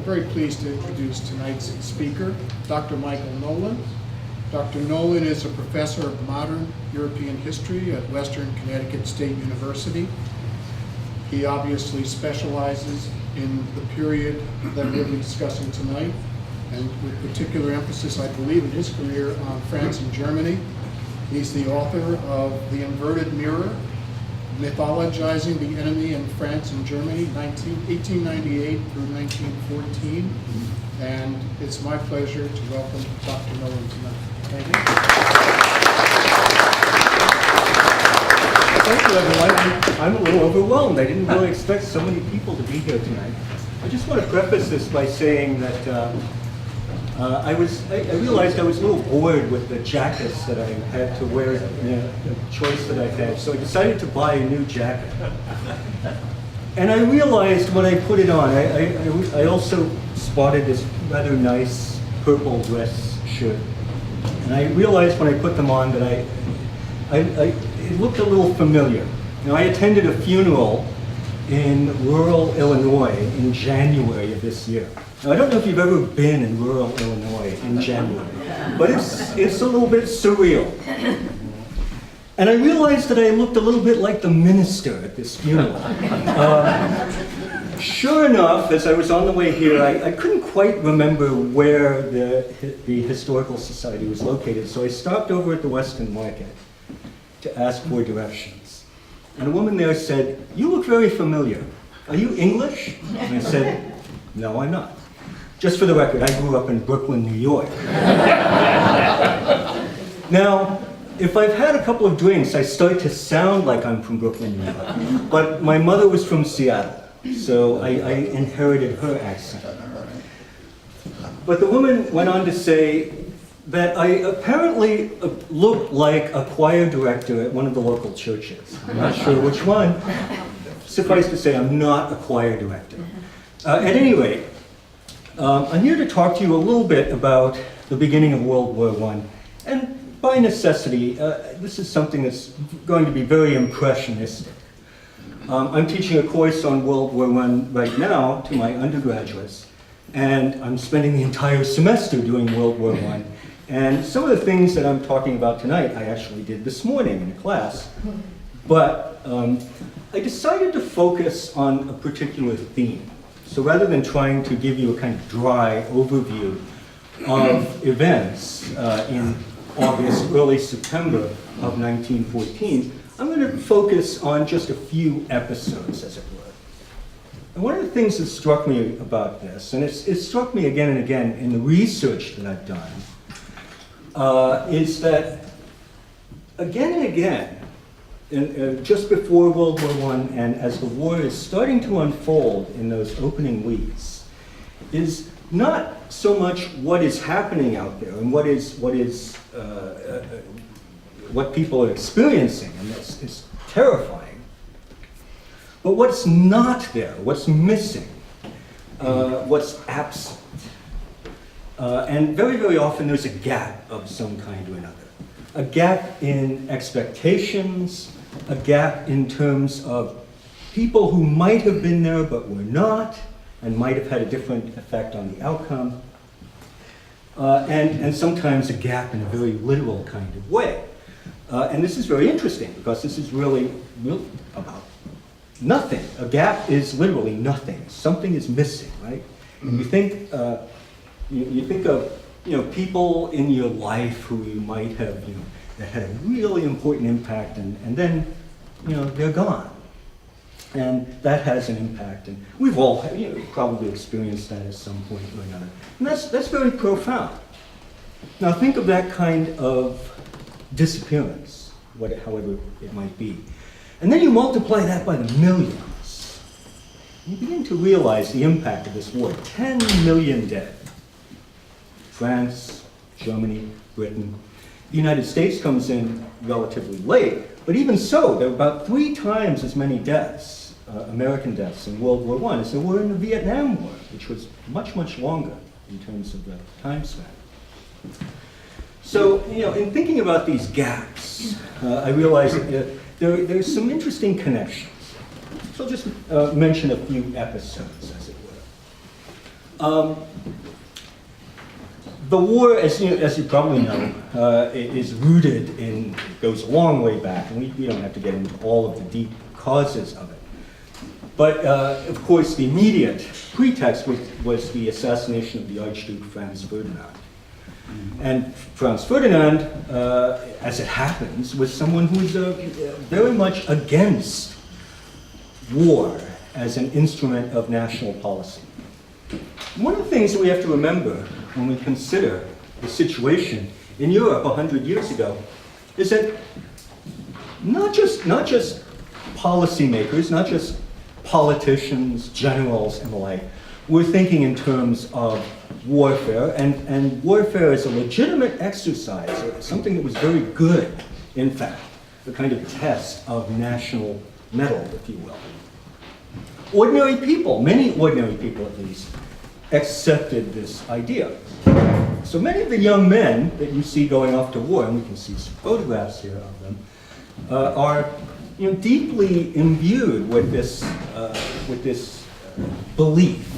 very pleased to introduce tonight's speaker, Dr. Michael Nolan. Dr. Nolan is a professor of modern European history at Western Connecticut State University. He obviously specializes in the period that we'll be discussing tonight, and with particular emphasis, I believe, in his career on France and Germany. He's the author of The Inverted Mirror, Mythologizing the Enemy in France and Germany, 1898 through 1914. And it's my pleasure to welcome Dr. Nolan tonight. Thank you. Thank you, everyone. I'm a little overwhelmed. I didn't really expect so many people to be here tonight. I just want to preface this by saying that I realized I was a little bored with the jackets that I had to wear, the choice that I had, so I decided to buy a new jacket. And I realized when I put it on, I also spotted this rather nice purple dress shirt. And I realized when I put them on that it looked a little familiar. Now, I attended a funeral in rural Illinois in January of this year. Now, I don't know if you've ever been in rural Illinois in January, but it's a little bit surreal. And I realized that I looked a little bit like the minister at this funeral. Sure enough, as I was on the way here, I couldn't quite remember where the Historical Society was located, so I stopped over at the Western Market to ask for directions. And a woman there said, "You look very familiar. Are you English?" And I said, "No, I'm not. Just for the record, I grew up in Brooklyn, New York." Now, if I've had a couple of drinks, I start to sound like I'm from Brooklyn, New York. But my mother was from Seattle, so I inherited her accent. But the woman went on to say that I apparently looked like a choir director at one of the local churches. I'm not sure which one. Suffice to say, I'm not a choir director. At any rate, I'm here to talk to you a little bit about the beginning of World War I. And by necessity, this is something that's going to be very impressionistic. I'm teaching a course on World War I right now to my undergraduates, and I'm spending the entire semester doing World War I. And some of the things that I'm talking about tonight, I actually did this morning in class. But I decided to focus on a particular theme. So rather than trying to give you a kind of dry overview of events in August, early September of 1914, I'm going to focus on just a few episodes, as it were. And one of the things that struck me about this, and it struck me again and again in the research that I've done, is that again and again, just before World War I and as the war is starting to unfold in those opening weeks, is not so much what is happening out there and what people are experiencing, and it's terrifying, but what's not there, what's missing, what's absent. And very, very often there's a gap of some kind or another. A gap in expectations, a gap in terms of people who might have been there but were not, and might have had a different effect on the outcome. And sometimes a gap in a very literal kind of way. And this is very interesting because this is really about nothing. A gap is literally nothing. Something is missing, right? And you think of people in your life who you might have that had a really important impact, and then they're gone, and that has an impact. And we've all probably experienced that at some point or another, and that's very profound. Now think of that kind of disappearance, however it might be, and then you multiply that by the millions. You begin to realize the impact of this war. 10 million dead. France, Germany, Britain. The United States comes in relatively late, but even so, there were about 3 times as many deaths, American deaths, in World War I as there were in the Vietnam War, which was much, much longer in terms of the time span. So, in thinking about these gaps, I realized that there's some interesting connections. So I'll just mention a few episodes, as it The war, as you probably know, is rooted in, goes a long way back, and we don't have to get into all of the deep causes of it. But of course, the immediate pretext was the assassination of the Archduke Franz Ferdinand. And Franz Ferdinand, as it happens, was someone who was very much against war as an instrument of national policy. One of the things that we have to remember when we consider the situation in Europe 100 years ago is that not just policymakers, not just politicians, generals, and the like, were thinking in terms of warfare, and warfare is a legitimate exercise, something that was very good, in fact, a kind of test of national mettle, if you will. Ordinary people, many ordinary people at least, accepted this idea. So many of the young men that you see going off to war, and we can see some photographs here of them, are deeply imbued with this belief.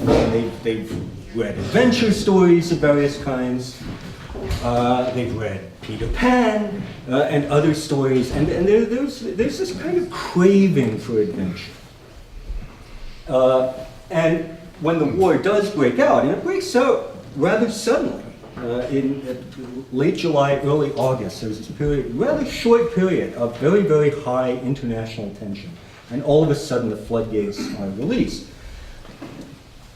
They've read adventure stories of various kinds. They've read Peter Pan and other stories, and there's this kind of craving for adventure. And when the war does break out, and it breaks out rather suddenly, in late July, early August, there was this period, rather short period of very, very high international tension. And all of a sudden the floodgates are released.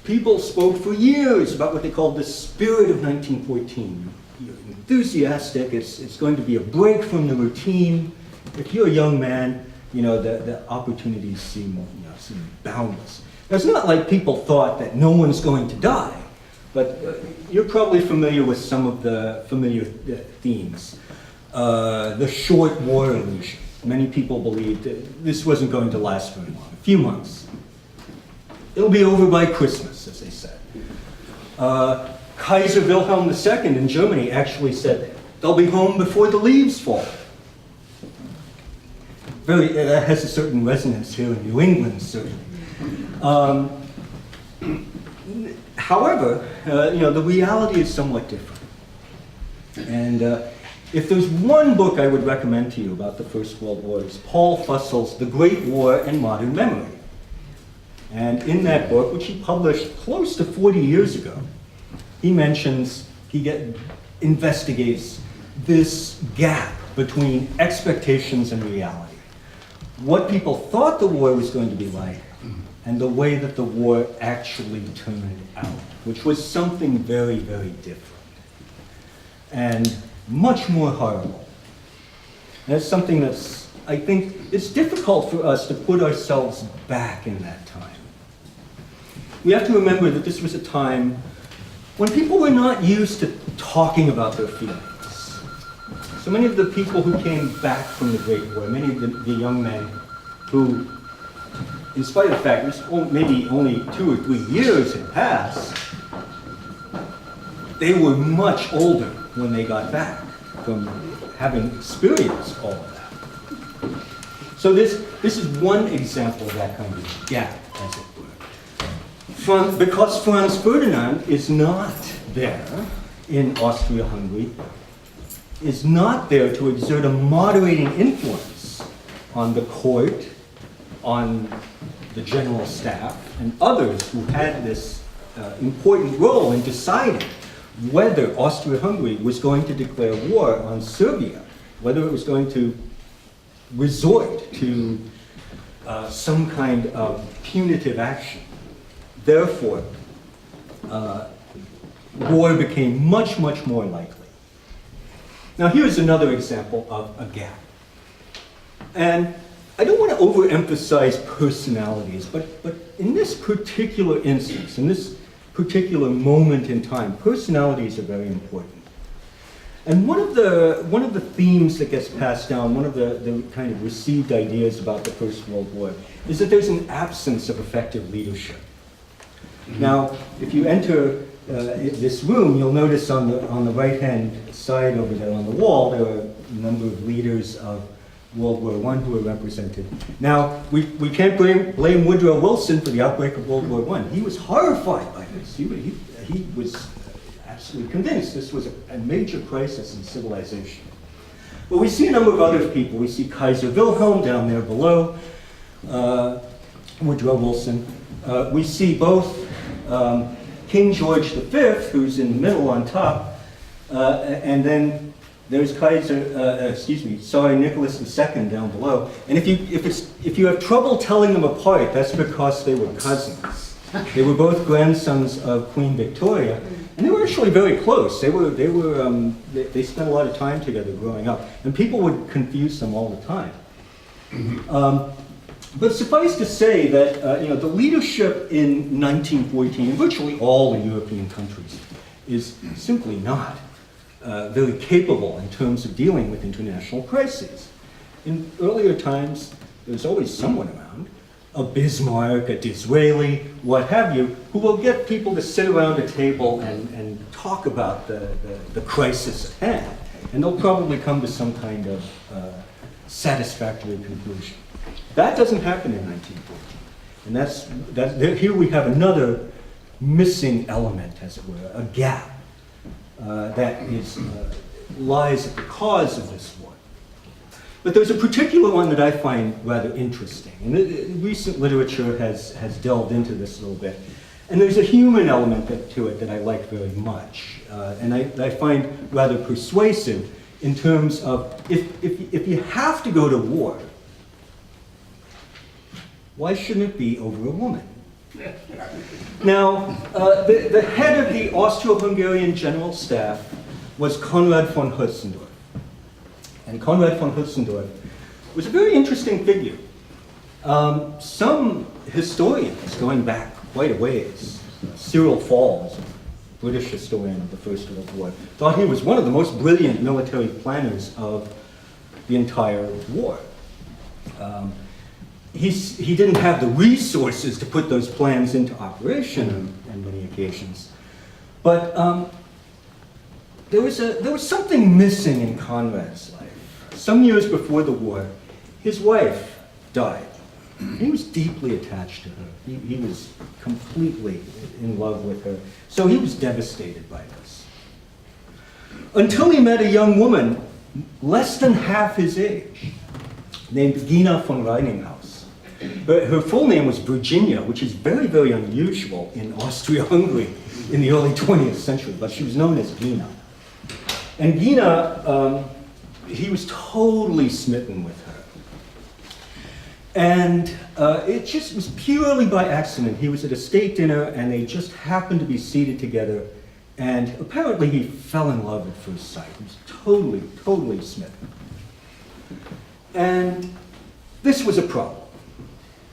People spoke for years about what they called the spirit of 1914. You're enthusiastic, it's going to be a break from the routine. If you're a young man, the opportunities seem boundless. Now, it's not like people thought that no one's going to die, but you're probably familiar with some of the familiar themes. The short war illusion. Many people believed that this wasn't going to last very long, a few months. It'll be over by Christmas, as they said. Kaiser Wilhelm II in Germany actually said they'll be home before the leaves fall. That has a certain resonance here in New England, certainly. However, the reality is somewhat different. And if there's one book I would recommend to you about the First World War, it's Paul Fussell's The Great War and Modern Memory. And in that book, which he published close to 40 years ago, he investigates this gap between expectations and reality. What people thought the war was going to be like, and the way that the war actually turned out, which was something very, very different. And much more horrible. And it's something that's, I think, it's difficult for us to put ourselves back in that time. We have to remember that this was a time when people were not used to talking about their feelings. So many of the people who came back from the Great War, many of the young men who, in spite of the fact that maybe only 2 or 3 years had passed, they were much older when they got back from having experienced all of that. So this is one example of that kind of gap, as it were. Because Franz Ferdinand is not there in Austria-Hungary, is not there to exert a moderating influence on the court, on the general staff, and others who had this important role in deciding whether Austria-Hungary was going to declare war on Serbia, whether it was going to resort to some kind of punitive action. Therefore, war became much, much more likely. Now here's another example of a gap. And I don't want to overemphasize personalities, but in this particular instance, in this particular moment in time, personalities are very important. And one of the themes that gets passed down, one of the kind of received ideas about the First World War, is that there's an absence of effective leadership. Now, if you enter this room, you'll notice on the right-hand side over there on the wall, there are a number of leaders of World War I who are represented. Now, we can't blame Woodrow Wilson for the outbreak of World War I. He was horrified by this. He was absolutely convinced this was a major crisis in civilization. But we see a number of other people. We see Kaiser Wilhelm down there below, Woodrow Wilson. We see both King George V, who's in the middle on top, and then there's Tsar Nicholas II down below. And if you have trouble telling them apart, that's because they were cousins. They were both grandsons of Queen Victoria, and they were actually very close. They spent a lot of time together growing up, and people would confuse them all the time. But suffice to say that the leadership in 1914 in virtually all the European countries is simply not very capable in terms of dealing with international crises. In earlier times, there was always someone around, a Bismarck, a Disraeli, what have you, who will get people to sit around a table and talk about the crisis at hand. And they'll probably come to some kind of satisfactory conclusion. That doesn't happen in 1914. And here we have another missing element, as it were, a gap that lies at the cause of this war. But there's a particular one that I find rather interesting. And recent literature has delved into this a little bit. And there's a human element to it that I like very much. And I find rather persuasive in terms of if you have to go to war, why shouldn't it be over a woman? Now, the head of the Austro-Hungarian General Staff was Conrad von Hötzendorf. And Conrad von Hötzendorf was a very interesting figure. Some historians, going back quite a ways, Cyril Falls, British historian of the First World War, thought he was one of the most brilliant military planners of the entire war. He didn't have the resources to put those plans into operation on many occasions. But there was something missing in Conrad's life. Some years before the war, his wife died. He was deeply attached to her. He was completely in love with her. So he was devastated by this. Until he met a young woman less than half his age, named Gina von Reininghaus. Her full name was Virginia, which is very, very unusual in Austria-Hungary in the early 20th century, but she was known as Gina. And Gina, he was totally smitten with her. And it just was purely by accident. He was at a state dinner, and they just happened to be seated together, and apparently he fell in love at first sight. He was totally, totally smitten. And this was a problem.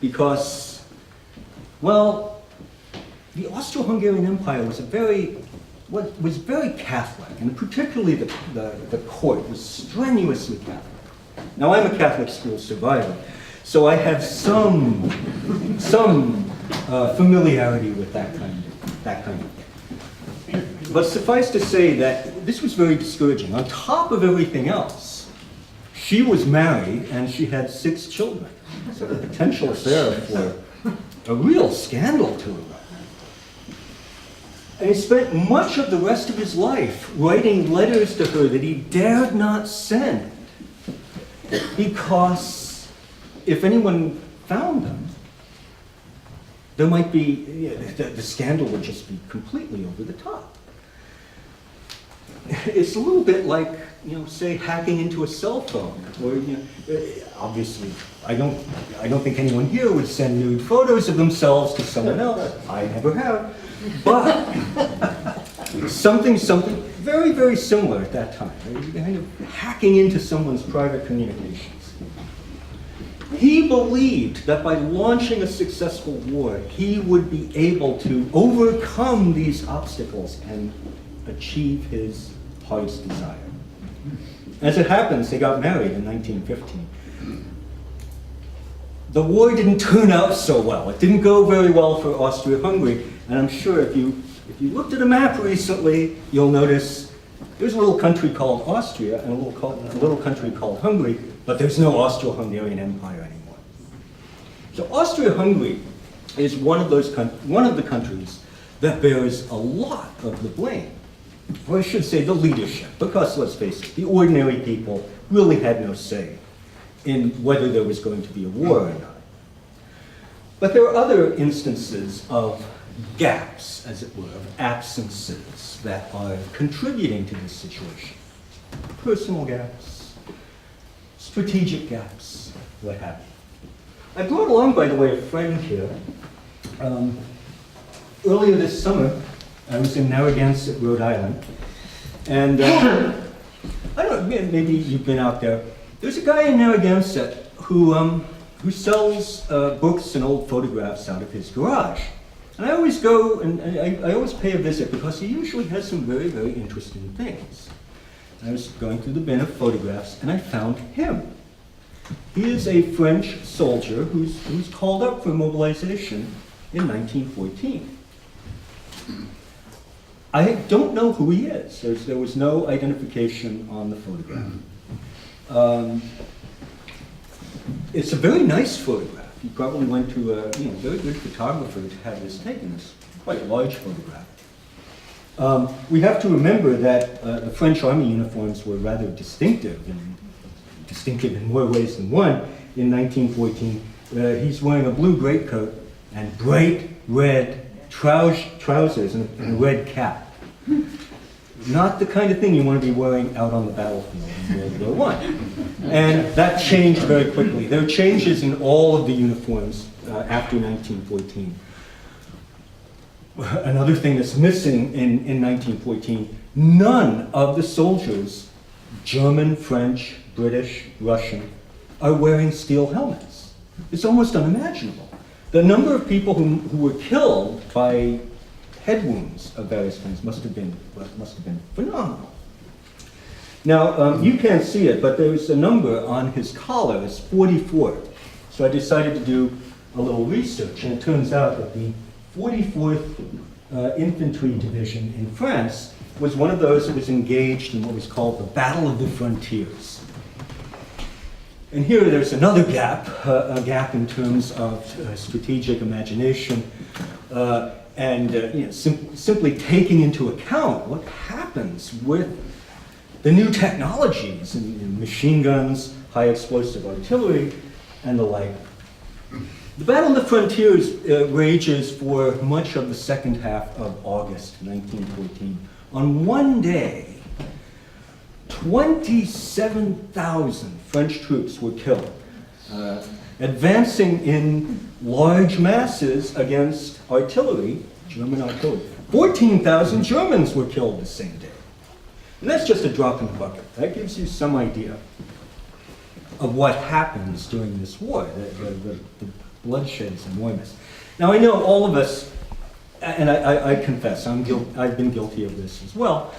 Because, well, the Austro-Hungarian Empire was very Catholic, and particularly the court was strenuously Catholic. Now, I'm a Catholic school survivor, so I have some familiarity with that kind of thing. But suffice to say that this was very discouraging. On top of everything else, she was married and she had 6 children. So the potential there for a real scandal to her. And he spent much of the rest of his life writing letters to her that he dared not send, because if anyone found them, there might be, the scandal would just be completely over the top. It's a little bit like, say hacking into a cell phone, or obviously, I don't think anyone here would send nude photos of themselves to someone else. I never have. But something very, very similar at that time. Kind of hacking into someone's private communications. He believed that by launching a successful war, he would be able to overcome these obstacles and achieve his heart's desire. As it happens, they got married in 1915. The war didn't turn out so well. It didn't go very well for Austria-Hungary, and I'm sure if you looked at a map recently, you'll notice there's a little country called Austria and a little country called Hungary, but there's no Austro-Hungarian Empire anymore. So Austria-Hungary is one of the countries that bears a lot of the blame. Or I should say the leadership, because let's face it, the ordinary people really had no say in whether there was going to be a war or not. But there are other instances of gaps, as it were, of absences that are contributing to this situation. Personal gaps, strategic gaps, what have you. I brought along, by the way, a friend here. Earlier this summer, I was in Narragansett, Rhode Island, and I don't know, maybe you've been out there. There's a guy in Narragansett who sells books and old photographs out of his garage. And I always go and I always pay a visit because he usually has some very, very interesting things. I was going through the bin of photographs and I found him. He is a French soldier who's called up for mobilization in 1914. I don't know who he is. There was no identification on the photograph. It's a very nice photograph. He probably went to a very good photographer to have this taken. It's quite a large photograph. We have to remember that the French Army uniforms were rather distinctive in more ways than one. In 1914, he's wearing a blue greatcoat and bright red trousers and a red cap. Not the kind of thing you want to be wearing out on the battlefield in World War I. And that changed very quickly. There are changes in all of the uniforms after 1914. Another thing that's missing in 1914, none of the soldiers, German, French, British, Russian, are wearing steel helmets. It's almost unimaginable. The number of people who were killed by head wounds of various kinds must have been phenomenal. Now, you can't see it, but there's a number on his collar. It's 44. So I decided to do a little research, and it turns out that the 44th Infantry Division in France was one of those that was engaged in what was called the Battle of the Frontiers. And here there's another gap, a gap in terms of strategic imagination, and simply taking into account what happens with the new technologies in machine guns, high explosive artillery, and the like. The Battle of the Frontiers rages for much of the second half of August 1914. On one day, 27,000 French troops were killed, advancing in large masses against artillery, German artillery. 14,000 Germans were killed the same day. And that's just a drop in the bucket. That gives you some idea of what happens during this war. The bloodshed is enormous. Now I know all of us, and I confess, I've been guilty of this as well.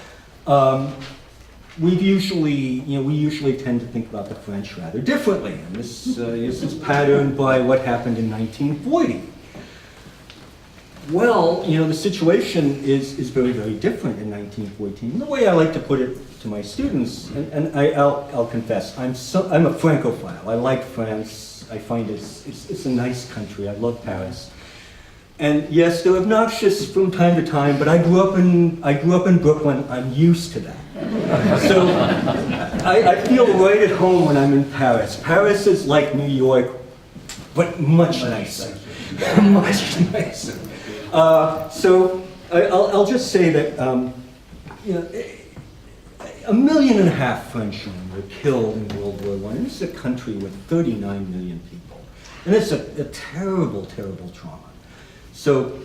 We usually tend to think about the French rather differently, and this is patterned by what happened in 1940. Well, the situation is very, very different in 1914. The way I like to put it to my students, and I'll confess, I'm a Francophile. I like France. I find it's a nice country. I love Paris. And yes, they're obnoxious from time to time, but I grew up in Brooklyn. I'm used to that. So I feel right at home when I'm in Paris. Paris is like New York, but much nicer. Much nicer. So I'll just say that 1.5 million Frenchmen were killed in World War I. And this is a country with 39 million people, and it's a terrible, terrible trauma. So,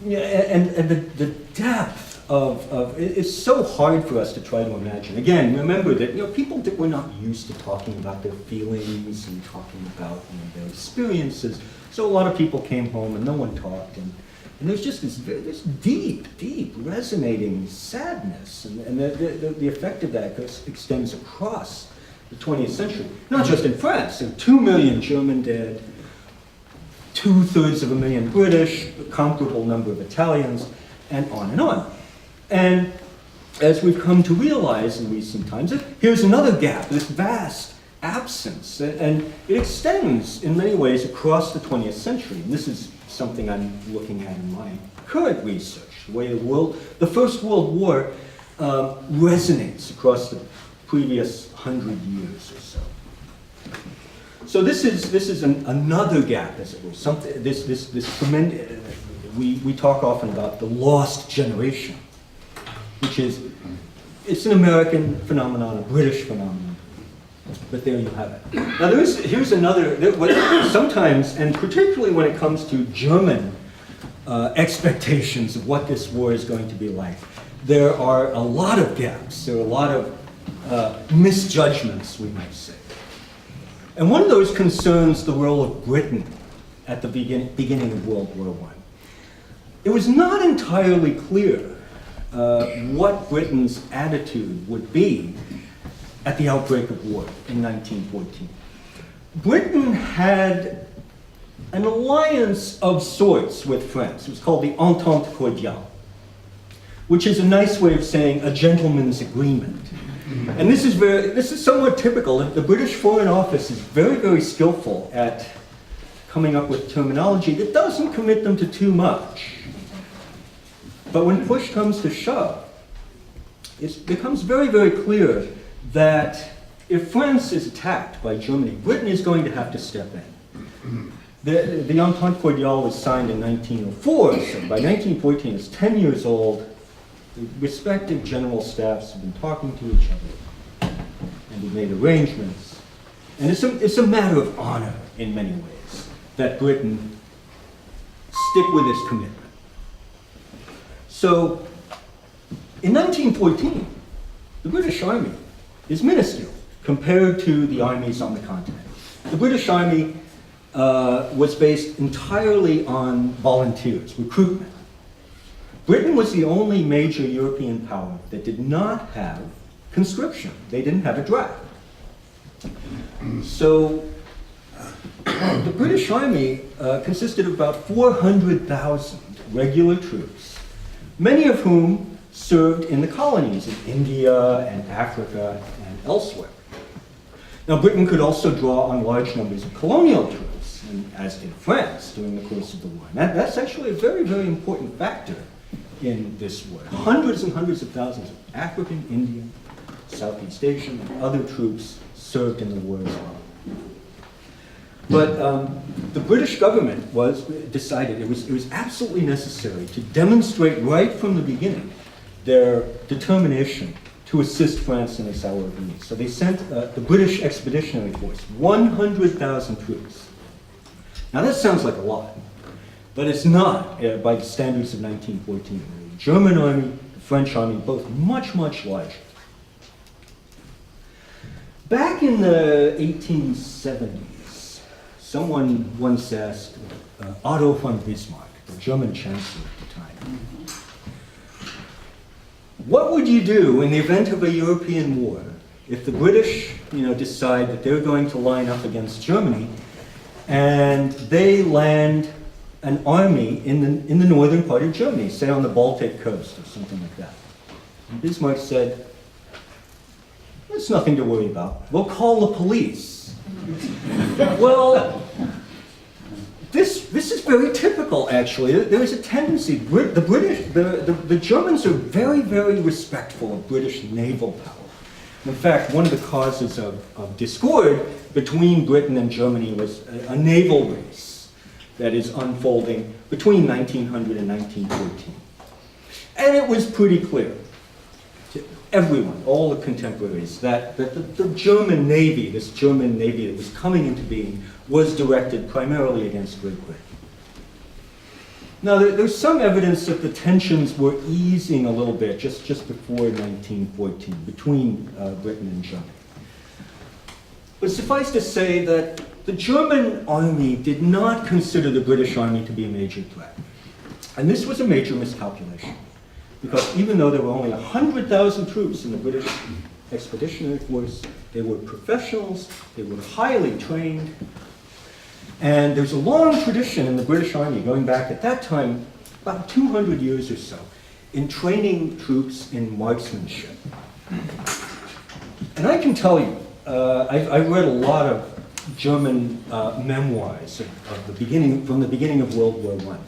and the depth of it's so hard for us to try to imagine. Again, remember that people were not used to talking about their feelings and talking about their experiences. So a lot of people came home and no one talked, and there's just this deep, deep, resonating sadness, and the effect of that extends across the 20th century. Not just in France. There are 2 million German dead, 2/3 British, a comparable number of Italians, and on and on. And as we've come to realize in recent times, here's another gap, this vast absence, and it extends in many ways across the 20th century. And this is something I'm looking at in my current research. the way the First World War resonates across the previous 100 years or so. So this is another gap, as it were. Something this tremendous. We talk often about the lost generation, which is it's an American phenomenon, a British phenomenon. But there you have it. Now here's another. Sometimes, and particularly when it comes to German expectations of what this war is going to be like, there are a lot of gaps. There are a lot of misjudgments, we might say. And one of those concerns the role of Britain at the beginning of World War I. It was not entirely clear what Britain's attitude would be at the outbreak of war in 1914. Britain had an alliance of sorts with France. It was called the Entente Cordiale, which is a nice way of saying a gentleman's agreement. And this is somewhat typical. The British Foreign Office is very, very skillful at coming up with terminology that doesn't commit them to too much. But when push comes to shove, it becomes very, very clear that if France is attacked by Germany, Britain is going to have to step in. The Entente Cordiale was signed in 1904, so by 1914 it's 10 years old. The respective general staffs have been talking to each other and have made arrangements. And it's a matter of honor in many ways that Britain stick with its commitment. So in 1914, the British Army is minuscule compared to the armies on the continent. The British Army was based entirely on volunteers, recruitment. Britain was the only major European power that did not have conscription. They didn't have a draft. So the British Army consisted of about 400,000 regular troops, many of whom served in the colonies in India and Africa and elsewhere. Now, Britain could also draw on large numbers of colonial troops, and as did France during the course of the war. And that's actually a very, very important factor in this war. Hundreds and hundreds of thousands of African, Indian, Southeast Asian, and other troops served in the war as well. But the British government decided it was absolutely necessary to demonstrate right from the beginning their determination to assist France in its hour of need. So they sent the British Expeditionary Force, 100,000 troops. Now that sounds like a lot, but it's not by the standards of 1914. The German army, the French army, both much, much larger. Back in the 1870s, someone once asked Otto von Bismarck, the German chancellor at the time, what would you do in the event of a European war if the British, decide that they're going to line up against Germany and they land an army in the northern part of Germany, say on the Baltic coast or something like that? And Bismarck said, "There's nothing to worry about. We'll call the police." Well, this is very typical, actually. There is a tendency. The Germans are very, very respectful of British naval power. In fact, one of the causes of discord between Britain and Germany was a naval race that is unfolding between 1900 and 1914. And it was pretty clear to everyone, all the contemporaries, that the German Navy, this German Navy that was coming into being, was directed primarily against Great Britain. Now, there's some evidence that the tensions were easing a little bit just before 1914 between Britain and Germany. But suffice to say that the German army did not consider the British army to be a major threat. And this was a major miscalculation, because even though there were only 100,000 troops in the British Expeditionary Force, they were professionals, they were highly trained, and there's a long tradition in the British Army, going back at that time, about 200 years or so, in training troops in marksmanship. And I can tell you, I've read a lot of German memoirs of from the beginning of World War I.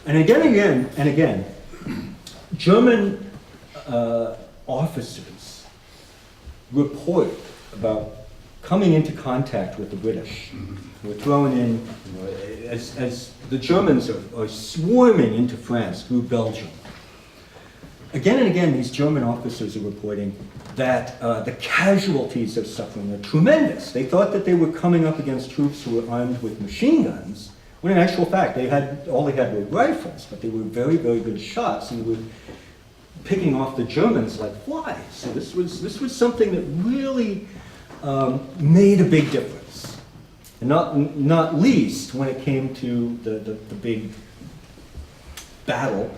And again, German officers report about coming into contact with the British. We're thrown in, as the Germans are swarming into France through Belgium. Again and again, these German officers are reporting that the casualties they're suffering are tremendous. They thought that they were coming up against troops who were armed with machine guns, when in actual fact, all they had were rifles, but they were very, very good shots, and they were picking off the Germans like flies. So this was something that really made a big difference, and not least when it came to the big battle.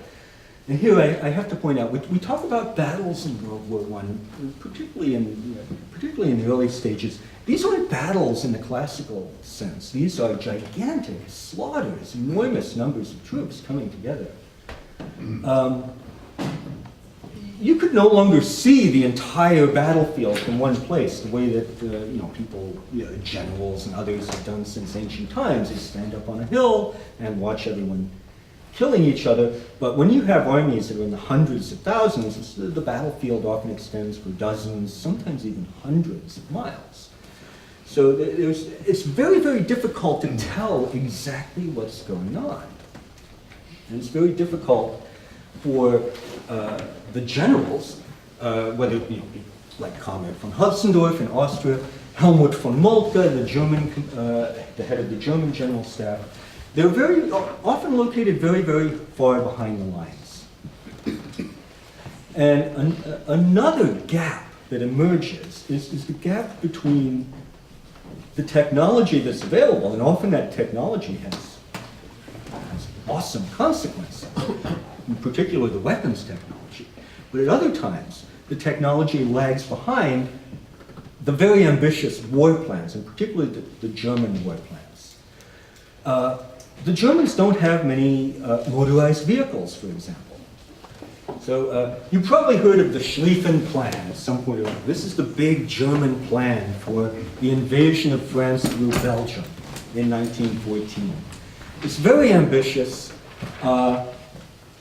And here I have to point out, we talk about battles in World War I, particularly in the early stages. These aren't battles in the classical sense. These are gigantic slaughters, enormous numbers of troops coming together. You could no longer see the entire battlefield from one place, the way that people, generals and others have done since ancient times. They stand up on a hill and watch everyone killing each other. But when you have armies that are in the hundreds of thousands, the battlefield often extends for dozens, sometimes even hundreds of miles. So it's very, very difficult to tell exactly what's going on. And it's very difficult for the generals, whether it be like Conrad von Hudson in Austria, Helmut von Malka, the head of the German general staff. They're very often located very, very far behind the lines. And another gap that emerges is the gap between the technology that's available, and often that technology has awesome consequences, in particular the weapons technology. But at other times, the technology lags behind the very ambitious war plans, and particularly the German war plans. The Germans don't have many motorized vehicles, for example. So you probably heard of the Schlieffen Plan at some point or other. This is the big German plan for the invasion of France through Belgium in 1914. It's very ambitious.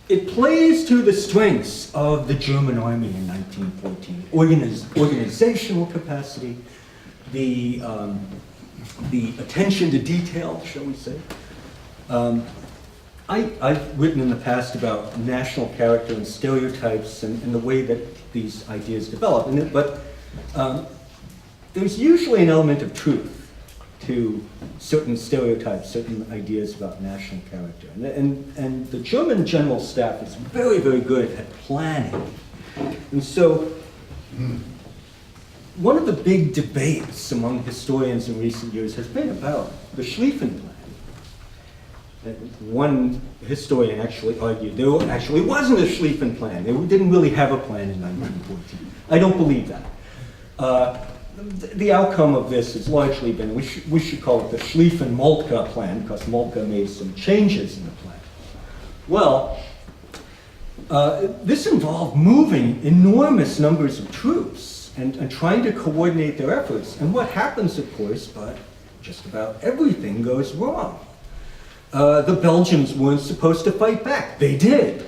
It plays to the strengths of the German army in 1914. Organizational capacity, the attention to detail, shall we say. I've written in the past about national character and stereotypes and the way that these ideas develop. But there's usually an element of truth to certain stereotypes, certain ideas about national character. And the German general staff is very, very good at planning. And so one of the big debates among historians in recent years has been about the Schlieffen Plan. One historian actually argued there actually wasn't a Schlieffen Plan. They didn't really have a plan in 1914. I don't believe that. The outcome of this has largely been, we should call it the Schlieffen-Malka Plan, because Malka made some changes in the plan. Well, this involved moving enormous numbers of troops and trying to coordinate their efforts. And what happens, of course, but just about everything goes wrong. The Belgians weren't supposed to fight back. They did.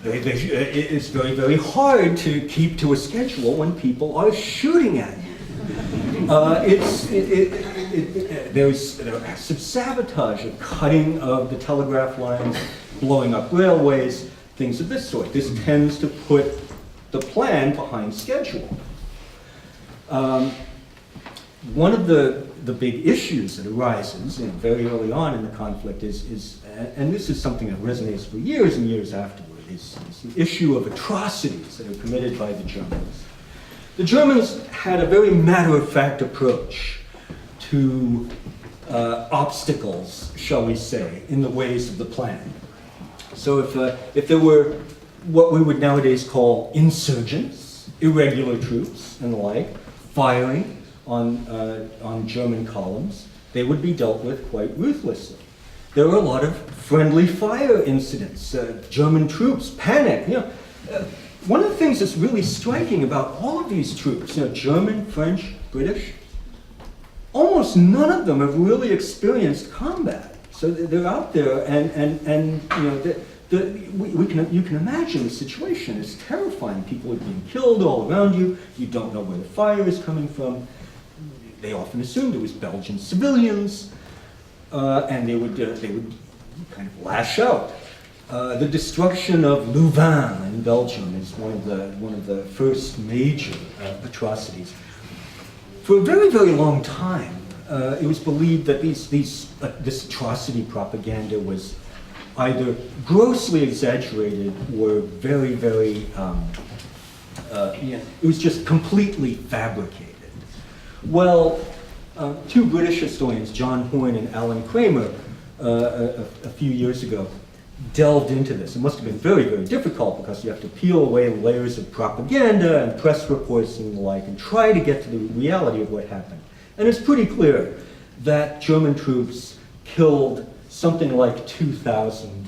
It's very, very hard to keep to a schedule when people are shooting at you. There's acts of sabotage, of cutting of the telegraph lines, blowing up railways, things of this sort. This tends to put the plan behind schedule. One of the big issues that arises very early on in the conflict is, and this is something that resonates for years and years afterward, is the issue of atrocities that are committed by the Germans. The Germans had a very matter-of-fact approach to obstacles, shall we say, in the ways of the plan. So if there were what we would nowadays call insurgents, irregular troops and the like, firing on German columns, they would be dealt with quite ruthlessly. There were a lot of friendly fire incidents. German troops panicked. One of the things that's really striking about all of these troops, German, French, British, almost none of them have really experienced combat. So they're out there, and they're you can imagine the situation. It's terrifying. People are being killed all around you. You don't know where the fire is coming from. They often assumed it was Belgian civilians, and they would kind of lash out. The destruction of Louvain in Belgium is one of the first major atrocities. For a very, very long time, it was believed that this atrocity propaganda was either grossly exaggerated or very, very, it was just completely fabricated. Well, two British historians, John Horne and Alan Kramer, a few years ago, delved into this. It must have been very, very difficult because you have to peel away layers of propaganda and press reports and the like and try to get to the reality of what happened. And it's pretty clear that German troops killed something like 2,000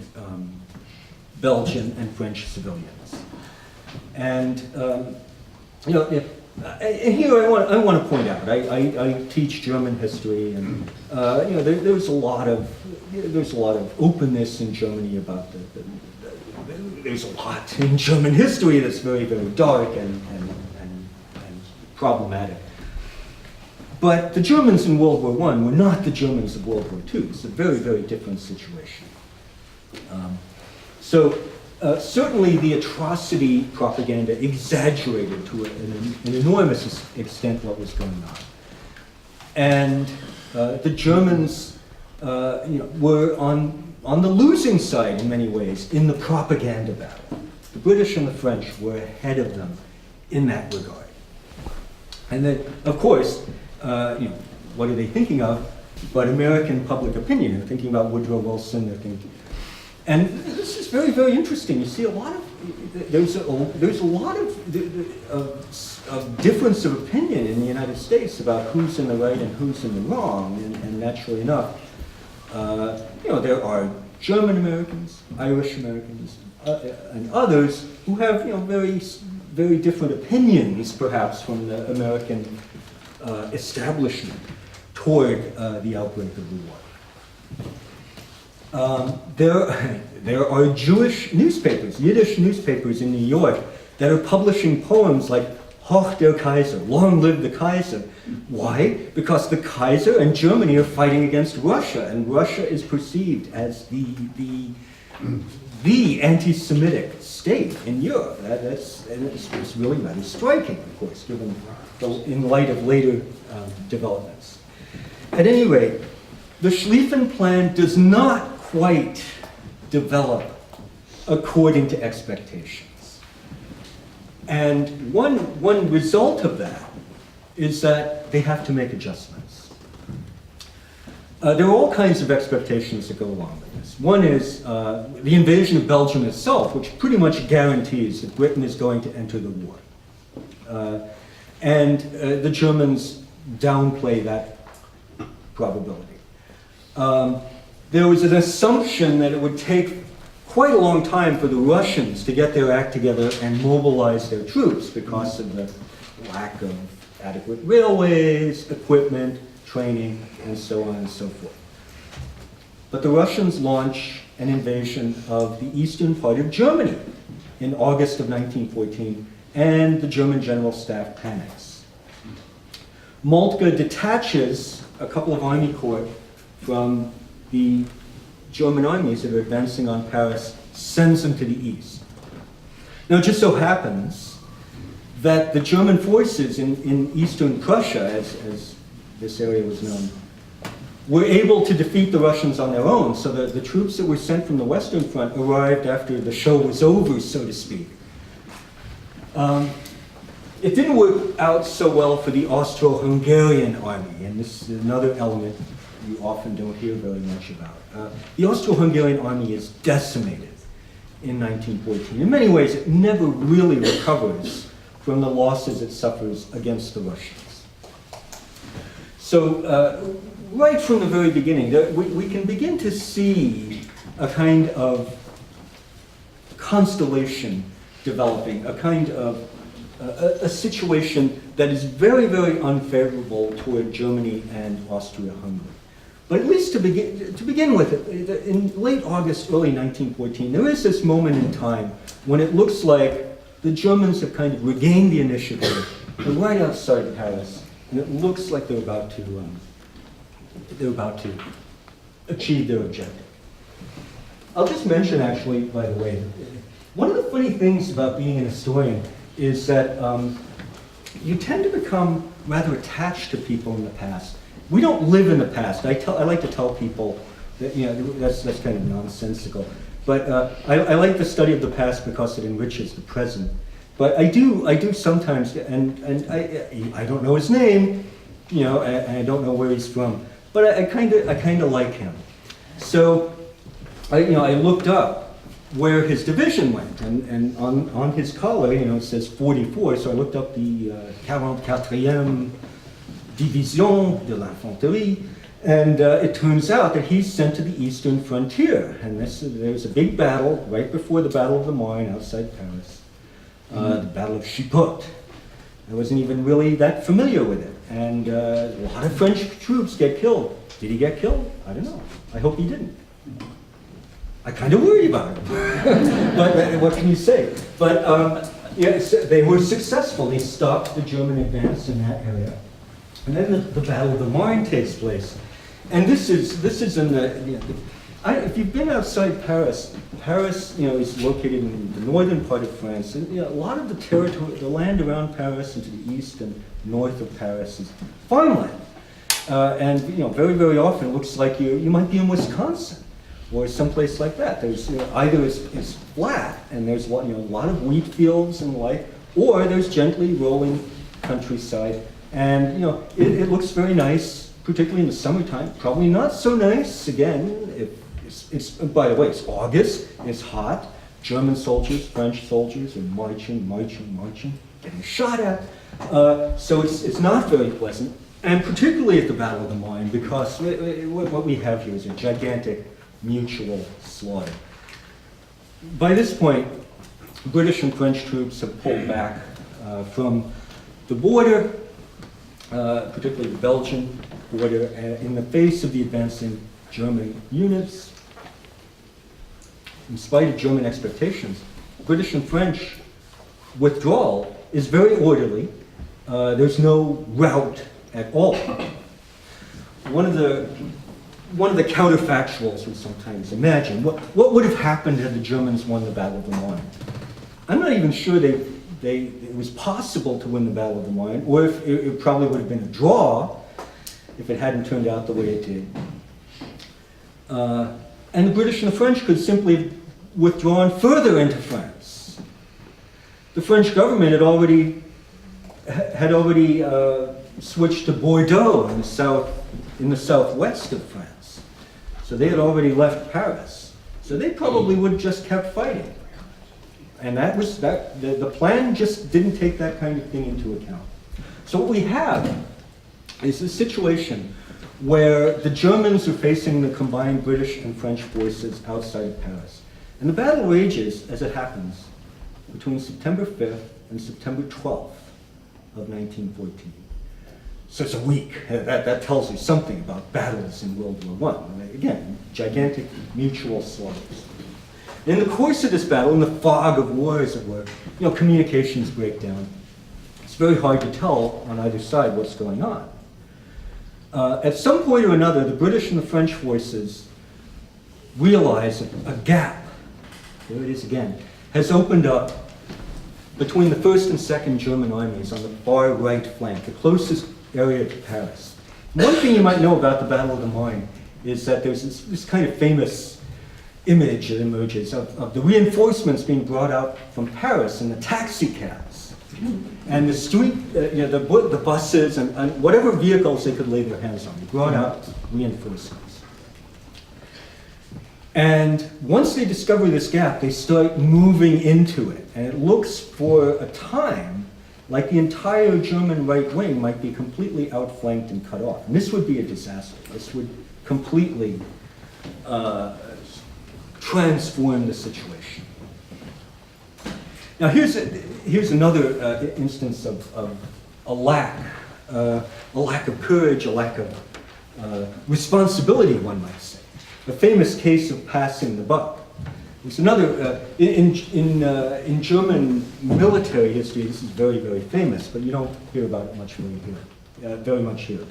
Belgian and French civilians. And and here I want to point out, I teach German history, and there's a lot of openness in Germany about there's a lot in German history that's very, very dark and problematic. But the Germans in World War I were not the Germans of World War II. It's a very, very different situation. Certainly the atrocity propaganda exaggerated to an enormous extent what was going on. And the Germans were on the losing side in many ways in the propaganda battle. The British and the French were ahead of them in that regard. And then, of course, what are they thinking of but American public opinion? They're thinking about Woodrow Wilson, they're thinking. And this is very, very interesting. You see a lot of, there's a lot of difference of opinion in the United States about who's in the right and who's in the wrong. And naturally enough, there are German Americans, Irish Americans, and others who have, very, very different opinions, perhaps, from the American establishment toward the outbreak of the war. There are Jewish newspapers, Yiddish newspapers in New York that are publishing poems like Hoch der Kaiser, Long Live the Kaiser. Why? Because the Kaiser and Germany are fighting against Russia, and Russia is perceived as the anti-Semitic state in Europe. It's really rather striking, of course, given in light of later developments. At any rate, the Schlieffen Plan does not quite develop according to expectations. And one result of that is that they have to make adjustments. There are all kinds of expectations that go along with this. One is the invasion of Belgium itself, which pretty much guarantees that Britain is going to enter the war. And the Germans downplay that probability. There was an assumption that it would take quite a long time for the Russians to get their act together and mobilize their troops because of the lack of adequate railways, equipment, training, and so on and so forth. But the Russians launch an invasion of the eastern part of Germany in August of 1914, and the German General Staff panics. Malka detaches a couple of army corps from the German armies that are advancing on Paris, sends them to the east. Now, it just so happens that the German forces in eastern Prussia, as this area was known, were able to defeat the Russians on their own, so that the troops that were sent from the Western Front arrived after the show was over, so to speak. It didn't work out so well for the Austro-Hungarian Army, and this is another element you often don't hear very much about. The Austro-Hungarian Army is decimated in 1914. In many ways, it never really recovers from the losses it suffers against the Russians. So, right from the very beginning, we can begin to see a kind of constellation developing, a kind of a situation that is very, very unfavorable toward Germany and Austria-Hungary. But at least to begin with, in late August, early 1914, there is this moment in time when it looks like the Germans have kind of regained the initiative. They're right outside Paris, and it looks like they're about to achieve their objective. I'll just mention, actually, by the way, one of the funny things about being an historian is that you tend to become rather attached to people in the past. We don't live in the past. I like to tell people that, you know, that's kind of nonsensical. But I like the study of the past because it enriches the present. But I do sometimes, and I don't know his name, you know, and I don't know where he's from, but I kind of like him. So I looked up where his division went, and on his collar, you know, it says 44. So I looked up the 44e Division de l'Infanterie, and it turns out that he's sent to the eastern frontier. And there was a big battle right before the Battle of the Marne outside Paris, the Battle of Chipote. I wasn't even really that familiar with it. And a lot of French troops get killed. Did he get killed? I don't know. I hope he didn't. I kind of worry about him. But what can you say? But yeah, they were successful. They stopped the German advance in that area. And then the Battle of the Marne takes place. And this is in the, you know, if you've been outside Paris, Paris, you know, is located in the northern part of France. And you know, a lot of the territory, the land around Paris and to the east and north of Paris is farmland. And you know, very, very often it looks like you might be in Wisconsin or someplace like that. There's, you know, either it's flat and there's, you know, a lot of wheat fields and the like, or there's gently rolling countryside. And you know, it looks very nice, particularly in the summertime. Probably not so nice, again, if it's by the way, it's August, it's hot. German soldiers, French soldiers are marching, getting shot at. So it's not very pleasant, and particularly at the Battle of the Marne, because what we have here is a gigantic mutual slaughter. By this point, British and French troops have pulled back from the border, particularly the Belgian border, in the face of the advancing German units. In spite of German expectations, British and French withdrawal is very orderly. There's no rout at all. One of the counterfactuals we sometimes imagine, what would have happened had the Germans won the Battle of the Marne? I'm not even sure it was possible to win the Battle of the Marne, or if it probably would have been a draw if it hadn't turned out the way it did. And the British and the French could simply have withdrawn further into France. The French government had already switched to Bordeaux in the southwest of France. So they had already left Paris. So they probably would have just kept fighting. And the plan just didn't take that kind of thing into account. So what we have is a situation where the Germans are facing the combined British and French forces outside of Paris. And the battle rages, as it happens, between September 5th and September 12th of 1914. So it's a week. That tells you something about battles in World War I. Again, gigantic mutual slaughters. In the course of this battle, in the fog of war, as it were, you know, communications break down. It's very hard to tell on either side what's going on. At some point or another, the British and the French forces realize a gap, there it is again, has opened up between the 1st and 2nd German armies on the far right flank, the closest area to Paris. One thing you might know about the Battle of the Marne is that there's this kind of famous image that emerges of the reinforcements being brought out from Paris in the taxi cabs. And the street, you know, the buses and whatever vehicles they could lay their hands on, they brought out reinforcements. And once they discover this gap, they start moving into it. And it looks for a time like the entire German right wing might be completely outflanked and cut off. And this would be a disaster. This would completely transform the situation. Now here's another instance of a lack of courage, a lack of responsibility, one might say. A famous case of passing the buck. There's another, in German military history, this is very, very famous, but you don't hear about it much very much here.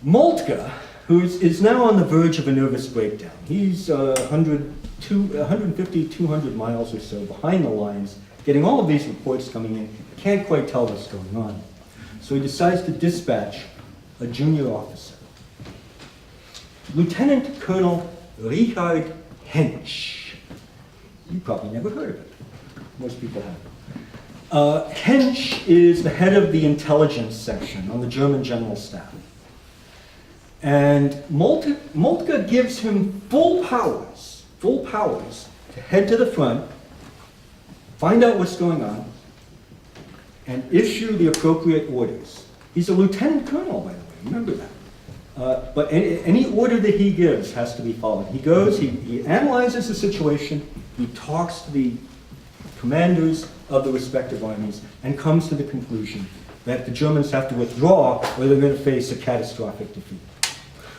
Moltke, who is now on the verge of a nervous breakdown. He's 150, 200 miles or so behind the lines, getting all of these reports coming in, can't quite tell what's going on. So he decides to dispatch a junior officer, Lieutenant Colonel Richard Hensch. You probably never heard of it. Most people have. Hensch is the head of the intelligence section on the German general staff. And Moltke gives him full powers to head to the front, find out what's going on, and issue the appropriate orders. He's a lieutenant colonel, by the way, remember that. But any order that he gives has to be followed. He goes, he analyzes the situation, he talks to the commanders of the respective armies, and comes to the conclusion that the Germans have to withdraw or they're going to face a catastrophic defeat.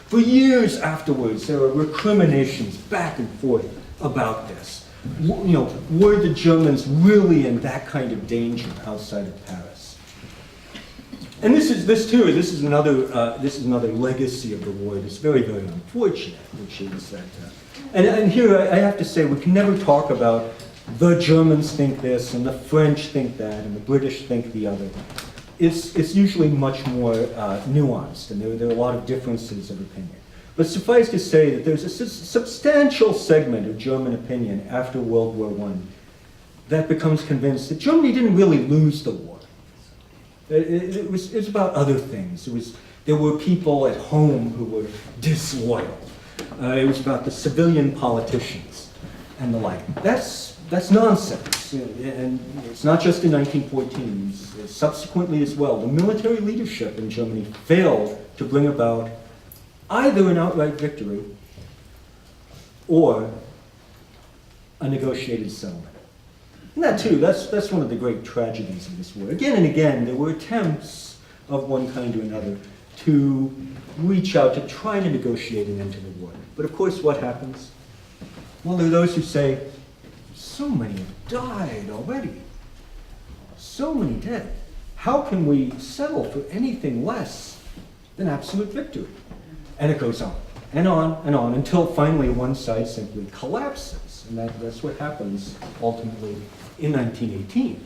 For years afterwards, there are recriminations back and forth about this. You know, were the Germans really in that kind of danger outside of Paris? And this is another legacy of the war that's very, very unfortunate, which is that, and here I have to say, we can never talk about the Germans think this, and the French think that, and the British think the other. It's usually much more nuanced, and there are a lot of differences of opinion. But suffice to say that there's a substantial segment of German opinion after World War I that becomes convinced that Germany didn't really lose the war. It was about other things. There were people at home who were disloyal. It was about the civilian politicians and the like. That's nonsense, and it's not just in 1914. Subsequently as well, the military leadership in Germany failed to bring about either an outright victory or a negotiated settlement. And that too, that's one of the great tragedies of this war. Again and again, there were attempts of one kind or another to reach out to try to negotiate an end to the war. But of course, what happens? Well, there are those who say, so many have died already. So many dead. How can we settle for anything less than absolute victory? And it goes on and on and on until finally one side simply collapses. And that's what happens ultimately in 1918.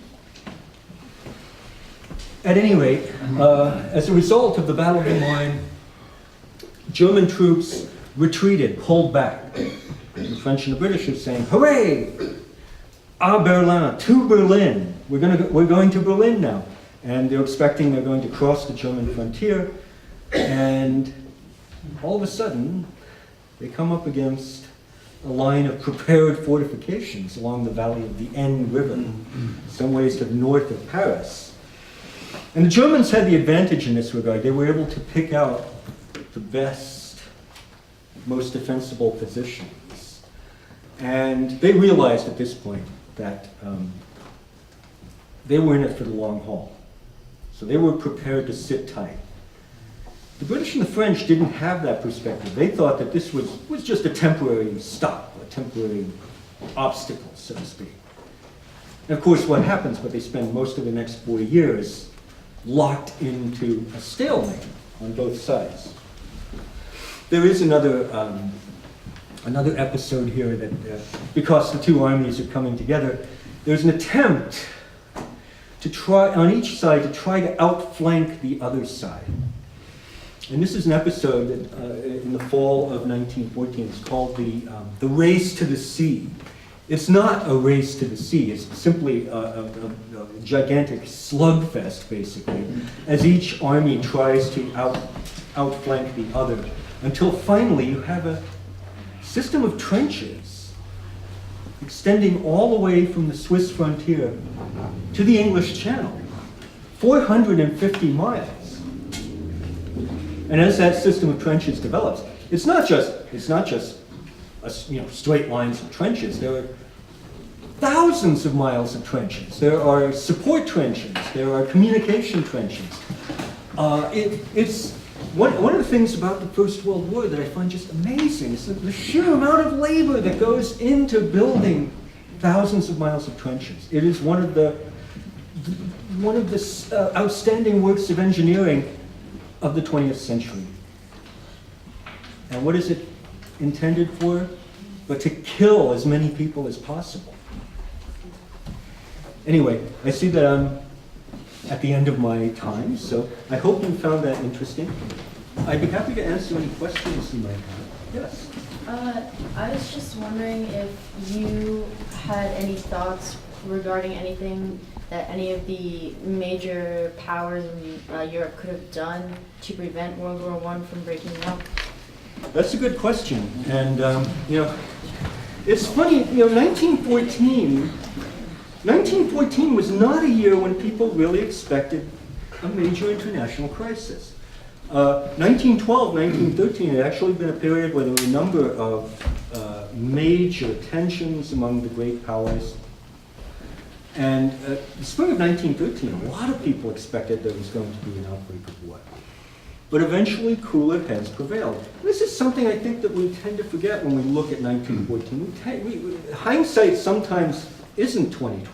At any rate, as a result of the Battle of the Marne, German troops retreated, pulled back. The French and the British are saying, hooray! À Berlin, to Berlin. We're going to Berlin now. And they're expecting they're going to cross the German frontier. And all of a sudden, they come up against a line of prepared fortifications along the valley of the Aisne River, some ways to the north of Paris. And the Germans had the advantage in this regard. They were able to pick out the best, most defensible positions. And they realized at this point that they were in it for the long haul. So they were prepared to sit tight. The British and the French didn't have that perspective. They thought that this was just a temporary stop, a temporary obstacle, so to speak. And of course, what happens, but they spend most of the next 4 years locked into a stalemate on both sides. There is another episode here that, because the two armies are coming together, there's an attempt to try, on each side, to try to outflank the other side. And this is an episode that, in the fall of 1914. It's called the Race to the Sea. It's not a race to the sea. It's simply a gigantic slugfest, basically, as each army tries to outflank the other, until finally you have a system of trenches extending all the way from the Swiss frontier to the English Channel, 450 miles. And as that system of trenches develops, it's not just straight lines of trenches. There are thousands of miles of trenches. There are support trenches. There are communication trenches. It's one of the things about the First World War that I find just amazing is the sheer amount of labor that goes into building thousands of miles of trenches. It is one of the outstanding works of engineering of the 20th century. And what is it intended for? But to kill as many people as possible. Anyway, I see that I'm at the end of my time, so I hope you found that interesting. I'd be happy to answer any questions you might have. Yes? I was just wondering if you had any thoughts regarding anything that any of the major powers in Europe could have done to prevent World War I from breaking out? That's a good question. And, it's funny, 1914 was not a year when people really expected a major international crisis. 1912, 1913 had actually been a period where there were a number of major tensions among the great powers. And the spring of 1913, a lot of people expected there was going to be an outbreak of war. But eventually, cooler heads prevailed. This is something I think that we tend to forget when we look at 1914. Hindsight sometimes isn't 20/20,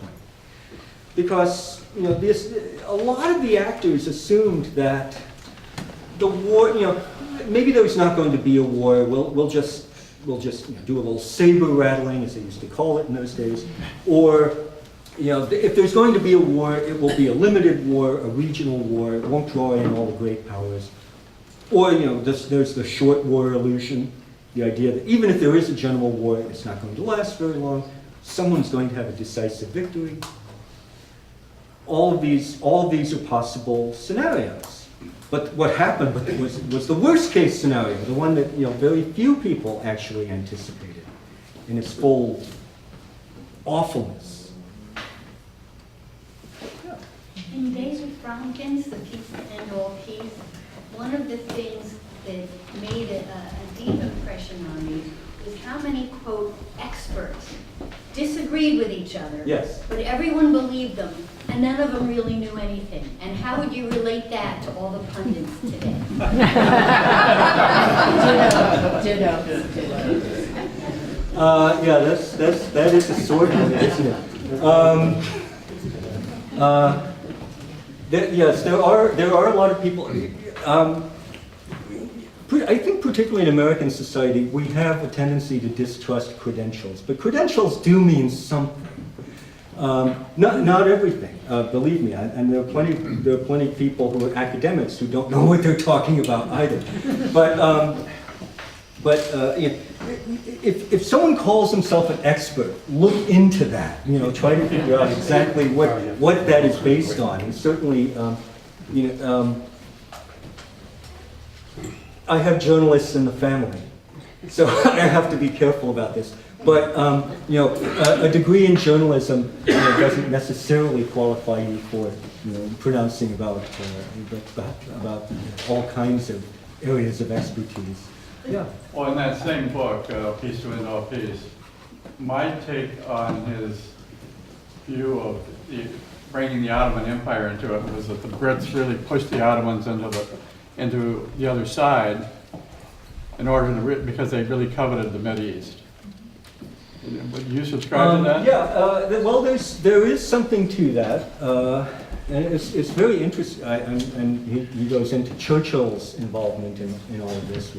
because a lot of the actors assumed that the war, maybe there was not going to be a war. We'll just do a little saber rattling, as they used to call it in those days, or if there's going to be a war, it will be a limited war, a regional war. It won't draw in all the great powers. Or, there's the short war illusion, the idea that even if there is a general war, it's not going to last very long. Someone's going to have a decisive victory. All of these are possible scenarios. But what happened was the worst case scenario, the one that very few people actually anticipated in its full awfulness. In days of Frankens, the peace and all peace, one of the things that made a deep impression on me was how many, quote, experts disagreed with each other. Yes. But everyone believed them, and none of them really knew anything. And how would you relate that to all the pundits today? Ditto. That is a sore point, isn't it? Yes, there are a lot of people. I think particularly in American society, we have a tendency to distrust credentials, but credentials do mean something. Not everything, believe me, and there are plenty of people who are academics who don't know what they're talking about either. But if someone calls himself an expert, look into that. Try to figure out exactly what that is based on. And certainly, I have journalists in the family, so I have to be careful about this. But a degree in journalism doesn't necessarily qualify you for pronouncing about all kinds of areas of expertise. Yeah. Well, in that same book, Peace to End All Peace, my take on his view of bringing the Ottoman Empire into it was that the Brits really pushed the Ottomans into the other side in order to because they really coveted the Mideast. Would you subscribe to that? Well, there is something to that, and it's very interesting. And he goes into Churchill's involvement in all of this.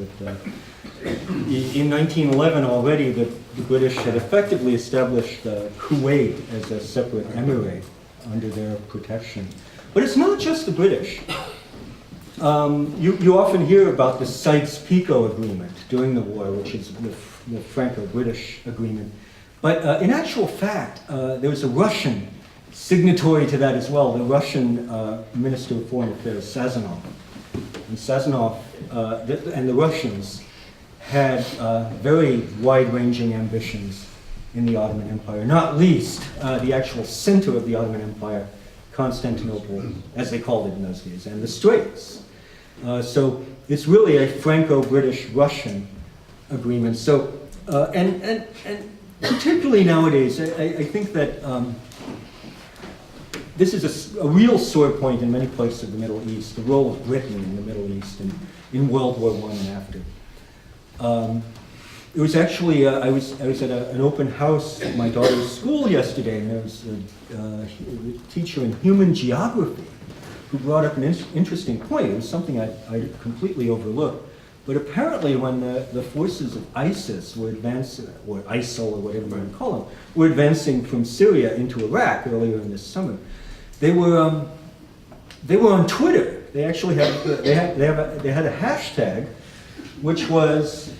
In 1911 already, the British had effectively established Kuwait as a separate emirate under their protection. But it's not just the British. You often hear about the Sykes-Picot Agreement during the war, which is the Franco-British agreement. But in actual fact, there was a Russian signatory to that as well, the Russian Minister of Foreign Affairs, Sazonov. And Sazonov and the Russians had very wide-ranging ambitions in the Ottoman Empire, not least the actual center of the Ottoman Empire, Constantinople, as they called it in those days, and the Straits. So it's really a Franco-British-Russian agreement. So, and particularly nowadays, I think that this is a real sore point in many places of the Middle East, the role of Britain in the Middle East and in World War I and after. It was actually, I was at an open house at my daughter's school yesterday, and there was a teacher in human geography who brought up an interesting point. It was something I completely overlooked. But apparently when the forces of ISIS were advancing, or ISIL, or whatever you want to call them, were advancing from Syria into Iraq earlier in this summer, they were on Twitter. They actually they had a hashtag, which was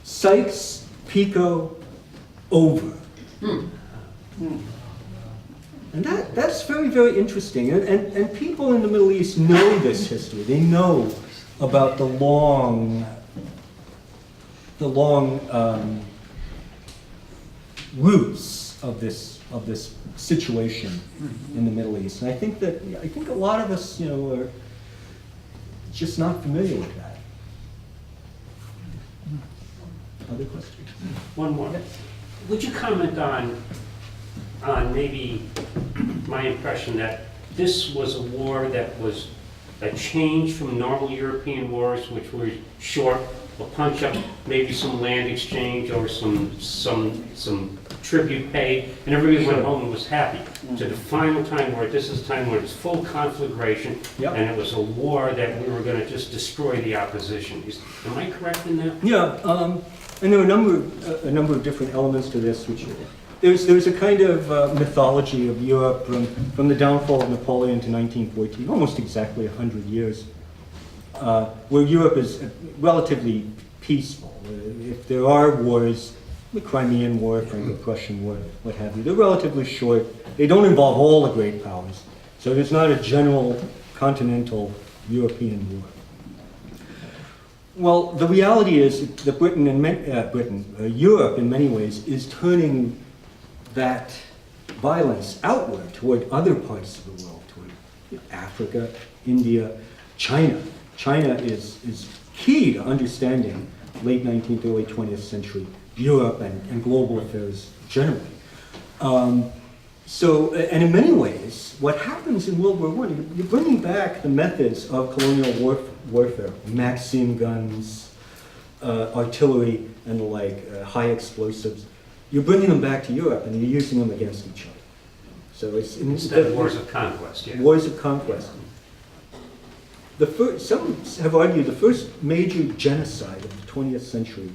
Sykes-Picot over. And that's very, very interesting. And people in the Middle East know this history. They know about the long roots of this situation in the Middle East. And I think a lot of us, are just not familiar with that. Other questions? One more. Yes. Would you comment on maybe my impression that this was a war that was a change from normal European wars, which were short, a punch up, maybe some land exchange or some tribute paid, and everybody went home and was happy. To the final time where this is time where it's full conflagration, Yep. and it was a war that we were going to just destroy the opposition. Am I correct in that? Yeah, and there are a number of different elements to this. Which there's a kind of mythology of Europe from the downfall of Napoleon to 1914, almost exactly 100 years, where Europe is relatively peaceful. If there are wars, the Crimean War, Franco-Prussian War, what have you, they're relatively short. They don't involve all the great powers, so there's not a general continental European war. Well, the reality is that Europe in many ways is turning that violence outward toward other parts of the world, toward Africa, India, China. China is key to understanding late 19th, early 20th century Europe and global affairs generally. And in many ways, what happens in World War I, you're bringing back the methods of colonial warfare, Maxim guns, artillery, and the like, high explosives. You're bringing them back to Europe, and you're using them against each other. So it's Instead of wars of conquest, yeah. Wars of conquest. Some have argued the first major genocide of the 20th century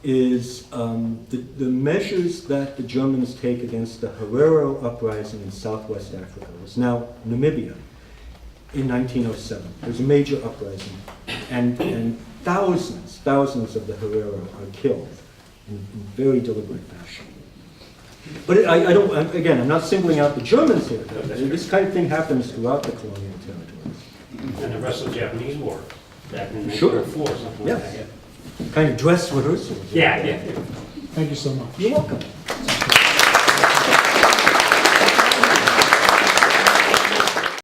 is the measures that the Germans take against the Herero uprising in Southwest Africa. It was now Namibia in 1907. There's a major uprising, and thousands of the Herero are killed in very deliberate fashion. But I'm not singling out the Germans here. This kind of thing happens throughout the colonial territories. And the Russo-Japanese War back in Sure. 1904, something like Yes. that. Kind of dress rehearsal. Yeah, yeah. Thank you so much. You're welcome.